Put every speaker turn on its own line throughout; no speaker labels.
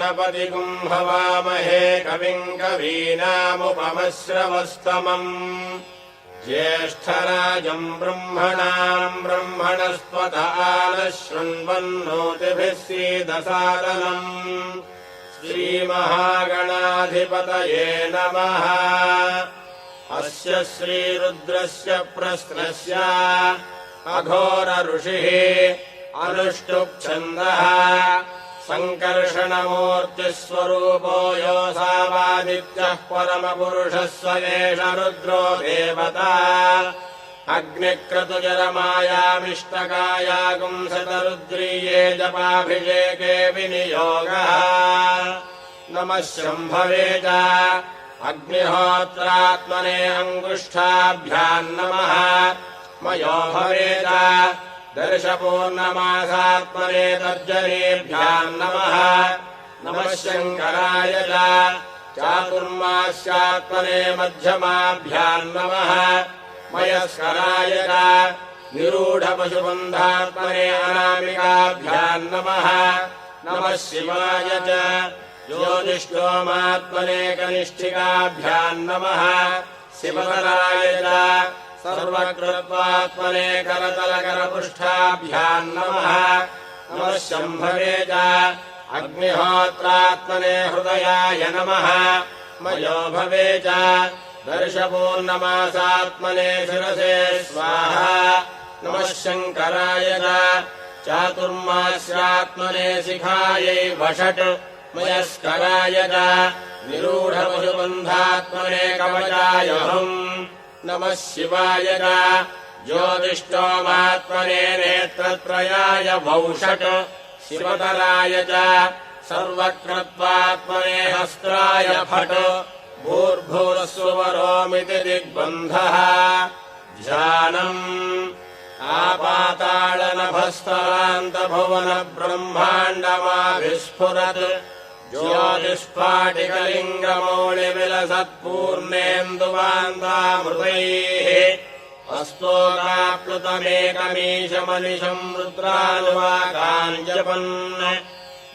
गणपतिगुम् हवामहे कविम् कवीनामुपमश्रवस्तमम् ज्येष्ठराजम् ब्रह्मणाम् ब्रह्मणस्पत आनः शृण्वन्नोतिभिः सीदसादनम् श्रीमहागणाधिपतये नमः। अस्य श्रीरुद्रस्य प्रश्नस्य अघोर ऋषिः अनुष्टुप्छन्दः सङ्कर्षणमूर्तिस्वरूपो योऽसावादित्यः परमपुरुषः स एष रुद्रो देवता अग्निक्रतुजरमायामिष्टकायागुंसतरुद्रीये जपाभिषेके विनियोगः। नमः शम्भवे च अग्निहोत्रात्मने अङ्गुष्ठाभ्याम् नमः। मयो भवेत दर्शपूर्णमासात्मने तर्जनीभ्याम् नमः। नमः शङ्कराय च चातुर्मास्यात्मने मध्यमाभ्याम् नमः। मयस्कराय च निरूढपशुबन्धात्मने अनामिकाभ्याम् नमः। नमः शिवाय च ज्योतिष्ठोमात्मने कनिष्ठिकाभ्याम् नमः। शिवतराय च सर्वकृत्वात्मने करतलकरपृष्ठाभ्याम् नमः। नमः शम्भवे च अग्निहोत्रात्मने हृदयाय नमः। मयो भवे च दर्शपूर्णमासात्मने शिरसे स्वाहा। नमः शङ्कराय च चातुर्मास्यात्मने शिखायै वषट्। मयस्कराय च निरूढपशुबन्धात्मने कवचाय हुम्। नमः शिवाय च ज्योतिष्ठोमात्मने नेत्रत्रयाय वौषट्। शिवतराय च सर्वकृत्वात्मने हस्त्राय फट्। भूर्भुवस्सुवरोमिति दिग्बन्धः। ध्यानम् आपाताळनभस्तरान्तभुवनब्रह्माण्डमाभिस्फुरत् ज्योतिष्पाटिकलिङ्गमौलिविलसत्पूर्णेन्दुवान्तामृतैः स्तोकाप्लुतमेकमीशमनिशम् रुद्रानुवाकाञ्जपन्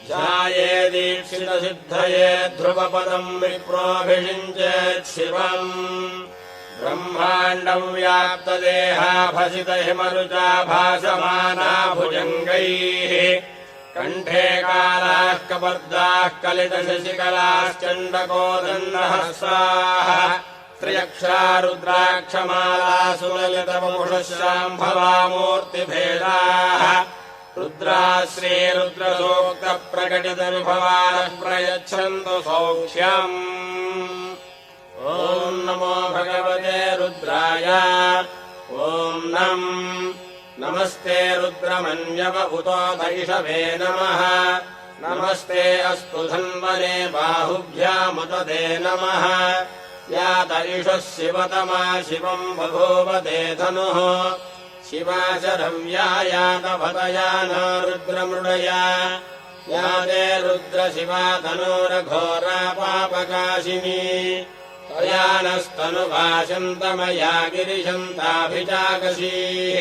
ध्यायेदीक्षितसिद्धये ध्रुवपदम् विप्रोऽभिषिञ्चेत् शिवम्। ब्रह्माण्डम् व्याप्तदेहाभसितहिमरुचा भासमाना भुजङ्गैः कण्ठे कालाः कपर्दाः कलितशशिकलाश्चण्डकोदण्डहस्ताः त्र्यक्षा रुद्राक्षमालासु ललितवपुषशाम्भवामूर्तिभेदाः रुद्राः श्रीरुद्रसूक्तप्रकटितविभवानः प्रयच्छन्तु सौख्यम्। ॐ नमो भगवते रुद्राय। ॐ नमस्ते रुद्रमन्यव उतोदैषवे नमः। नमस्ते अस्तु धन्वने बाहुभ्यामुतते नमः। या दैषः शिवतमा शिवम् बभूवते धनुः शिवा शरव्या यातभतया न रुद्रमृडया या ते रुद्रशिवा तनूरघोरा पापकाशिनी त्वया नस्तनुभाषन्तमया गिरिशन्ताभिजागसीः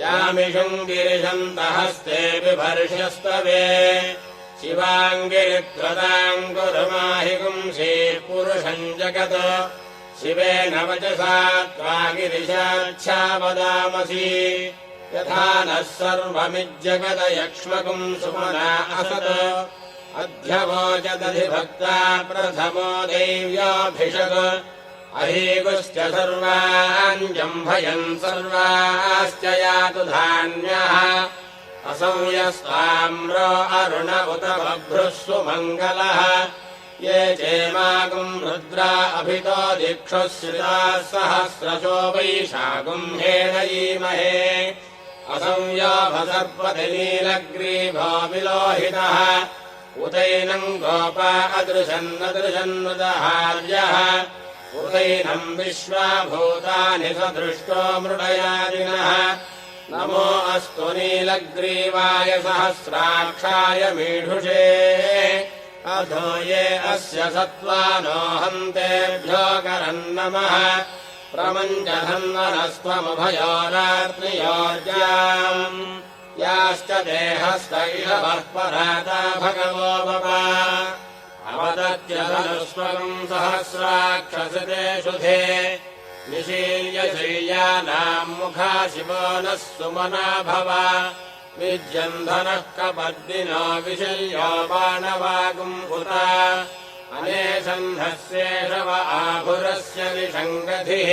यामिषम् गिरिशन्तहस्ते बिभर्ष्यस्तवे शिवाङ्गिरित्रताम् कुरुमाहि पुंसीः पुरुषम् जगत् शिवेन वचसा त्वा गिरिशाच्छा वदामसि यथा नः सर्वमिज्जगदयक्ष्मकुम् सुमना असत् अध्यवोचदधिभक्ता प्रथमो दैव्याभिषक् अहीगुश्च सर्वान् जम्भयन् सर्वाश्च यातु धान्यः असंयस्ताम्रो अरुण उत बभ्रुः सुमङ्गलः ये चेमागुम् रुद्रा अभितो दिक्षुः श्रिताः सहस्रशो वैशागुम् हेणयीमहे असंयोभसर्पतिनीलग्रीभो विलोहितः उतैनम् गोपा अदृशन्नदृशन्नुदहार्यः उतैनम् विश्वाभूतानि सदृष्टो मृडयादिनः नमो अस्तु नीलग्रीवाय सहस्राक्षाय मीढुषे अधो ये अस्य सत्त्वानो हन्तेभ्यो करन्नमः प्रमञ्जधन्वनस्त्वमभयोरात्रियोर्जाम् याश्च देहस्त इषवः पराता भगवो भव प्रत्यधनुष्वकम् सहस्राक्षसते शुधे निशील्य शय्यानाम् मुखा शिवो नः सुमना भव विद्यन्धनः कपर्दिनो विशल्यो बाणवागुम् उत अनेसन्धस्येषव आभुरस्य निषङ्गधिः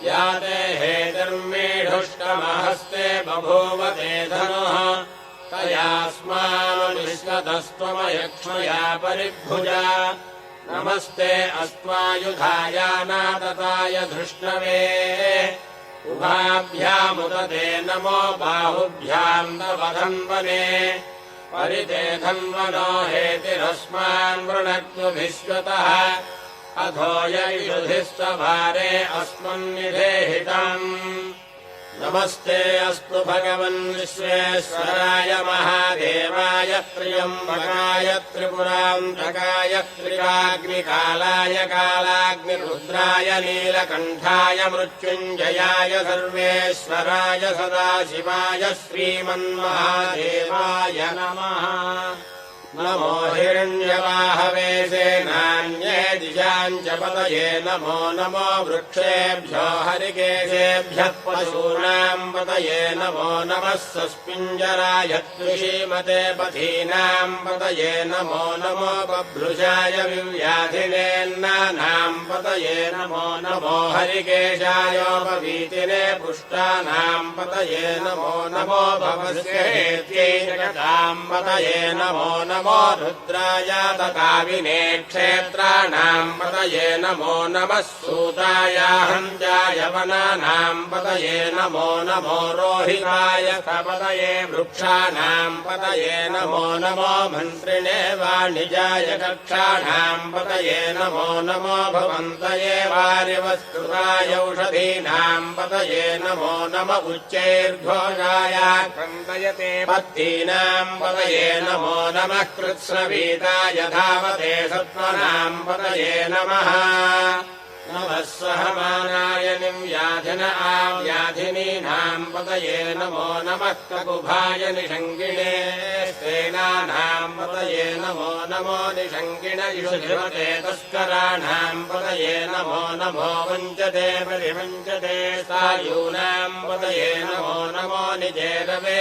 या ते हेतिर्मेढुष्टमहस्ते बभूवते धनुः तयास्मानुनिष्कतस्त्वमयक्ष्मया परिभुजा नमस्ते अस्त्वायुधायानातताय धृष्णवे उभाभ्यामुदते नमो बाहुभ्याम् तवधन्वने परिते धन्वनो हेतिरस्मान् वृणक्तु विश्वतः अधो यैषुधिस्तभारे अस्मन्निधेहितम् नमस्ते अस्तु भगवन् विश्वेश्वराय महादेवाय त्र्यम्बकाय त्रिपुरान्तकाय त्रिकाग्निकालाय कालाग्निरुद्राय नीलकण्ठाय मृत्युञ्जयाय सर्वेश्वराय सदाशिवाय श्रीमन्महादेवाय नमः नमो हिरण्यवाहवे सेनान्ये दिशाम् च पतये नमो नमो वृक्षेभ्यो हरिकेशेभ्यः पशूनाम् पतये नमो नमः सस्पिञ्जराय त्रिशीमते पथीनाम् पतये नमो नमो बभ्रुषाय विव्याधिनेन्नानाम् पतये नमो नमो हरिकेशायोपवीतिने पुष्टानाम् पतये नमो नमो भवस्येत्यै जगताम् पतये नमो नमो रुद्राय तकाविने क्षेत्राणाम् पतये नमो नमः सूताय हन्त्याय वनानाम् पतये नमो नमो रोहिताय पतये वृक्षाणाम् पतये नमो नमो मन्त्रिणे वाणिजाय कक्षाणाम् पतये नमो नमो भवन्तये वार्यवस्कृताय औषधीनाम् पतये नमो नम उच्चैर्घोषाय क्रन्दयते पत्तीनाम् पतये नमो नमः कृत्स्नवीताय धावते सत्त्वनाम् पतये नमः नमः सहमानाय निव्याधिन आव्याधिनीनाम् पतये नमो नमः ककुभाय निषङ्गिणे सेनानाम् पतये नमो नमो निषङ्गिण इषुधिपते तस्कराणाम् पतये नमो नमो वञ्चते परिवञ्चते सायूनाम् पतये नमो नमो निजेरवे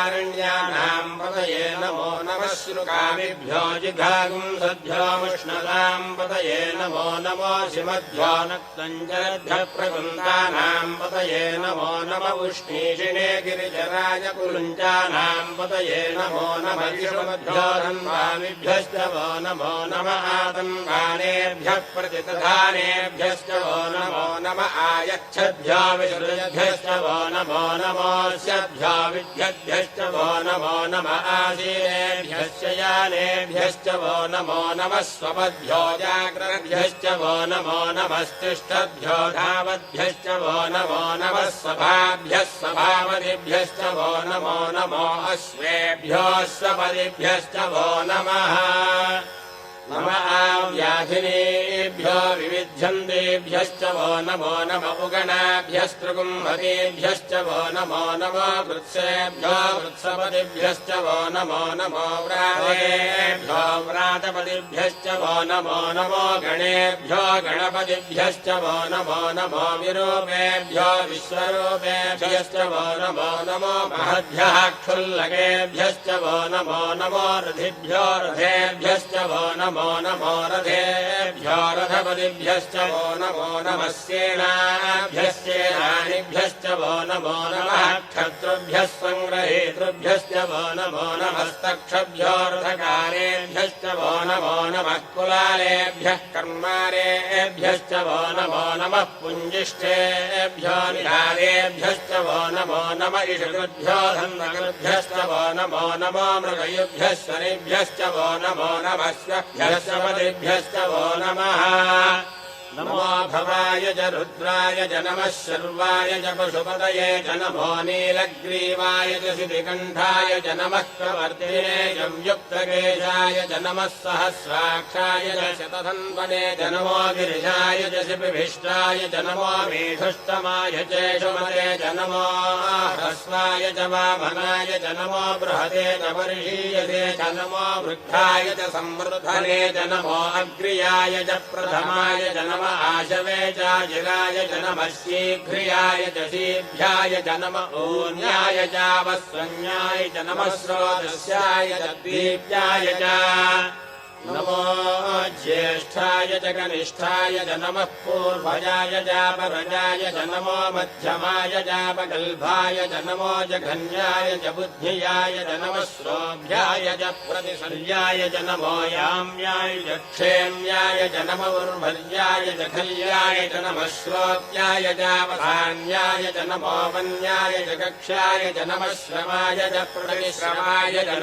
परिचरायारण्यानाम् पतये नमो नमः श्रुकामिभ्यो जिघागुम् सद्भ्योमुष्णताम् पतये नमो नमो शिमध्यो नक्तञ्जलभ्यः प्रकुन्दानाम् पतये नमो नम उष्णीषिणे गिरिजराय कुलुञ्चानाम् पतये नमो नमः विषुमभ्यो धन्वामिभ्यश्च वो नमो नम आतन्वानेभ्यः प्रतितधानेभ्यश्च वो नमो नम आयच्छद्भ्यो विसृजभ्यश्च वो नमो नमोऽस्यभ्यो विद्यद्भ्यश्च वो नमो नम आसीनेभ्यश्च यानेभ्यश्च वो नमो नमः स्वपद्भ्यो जाग्रभ्यश्च वो नमो नमस्तिष्ठद्भ्यो धावद्भ्यश्च वो नमो नमः सभाभ्यः सभापतिभ्यश्च वो नमो नमो अश्वेभ्यो स्वपतिभ्यश्च वो नमः नम आव्याधिनेभ्यो विविध्यन्तेभ्यश्च वो नमो नम उगणाभ्यस्त्रिकुम्भतेभ्यश्च वो नमो नमो वृत्सेभ्यो वृत्सपतिभ्यश्च वो नमो नमो व्रातेभ्यो व्रातपतिभ्यश्च वो नमो नमो गणेभ्यो गणपतिभ्यश्च वो नमो नमो विरूपेभ्यो विश्वरूपेभ्यश्च वो नमो नमो महद्भ्यः क्षुल्लकेभ्यश्च वो नमो नमो रथिभ्यो रथेभ्यश्च वो नमो नमो रथेभ्यो रथपतिभ्यश्च वो नमो नमः सेनाभ्यश्चेनानिभ्यश्च वो नमो नमः क्षत्रुभ्यः सङ्ग्रहेतृभ्यश्च वो नमो नमस्तक्षभ्यो रथकारेभ्यश्च वो नमो नमः कुलालेभ्यः कर्मारेभ्यश्च वो नमो नमः पुञ्जिष्ठेभ्यो निधारेभ्यश्च वो नमो नम इषकृभ्यो धन्वकृभ्यश्च वो नमो नमो मृगयुभ्यः शनिभ्यश्च वो नमो नमः स्वभ्यश्च पतिभ्यश्च वो नमः नमो भवाय च रुद्राय च नमः शर्वाय च पशुपतये च नमो नीलग्रीवाय च शितिकण्ठाय च नमः कवर्तिने च युक्तकेशाय च नमः सहस्राक्षाय च शतधन्वने च नमो गिरिजाय च शिपिभिष्टाय च नमो मेघुष्टमाय चेषुमते च नमो ह्रस्वाय च वामनाय च नमो बृहते च वर्षीयते च नमो वृद्धाय च संवृद्धने च नमो अग्र्याय च प्रथमाय च नमो आशवे चाजिराय च नमः शीघ्रियाय च शीभ्याय च नमः ऊन्याय चावस्वन्याय च नमः स्रोतस्याय च दीप्याय च नमो ज्येष्ठाय च कनिष्ठाय च नमः पूर्वजाय चापरजाय च नमो मध्यमाय चापगल्भाय च नमो जघन्याय च बुद्धियाय च नमः श्रोभ्याय च प्रतिशल्याय च नमो याम्याय च क्षेम्याय च नमो उर्वर्याय च खल्याय च नमः श्रोत्याय चावधान्याय च नमो वन्याय च कक्ष्याय च नमः श्रमाय च प्रतिश्रमाय च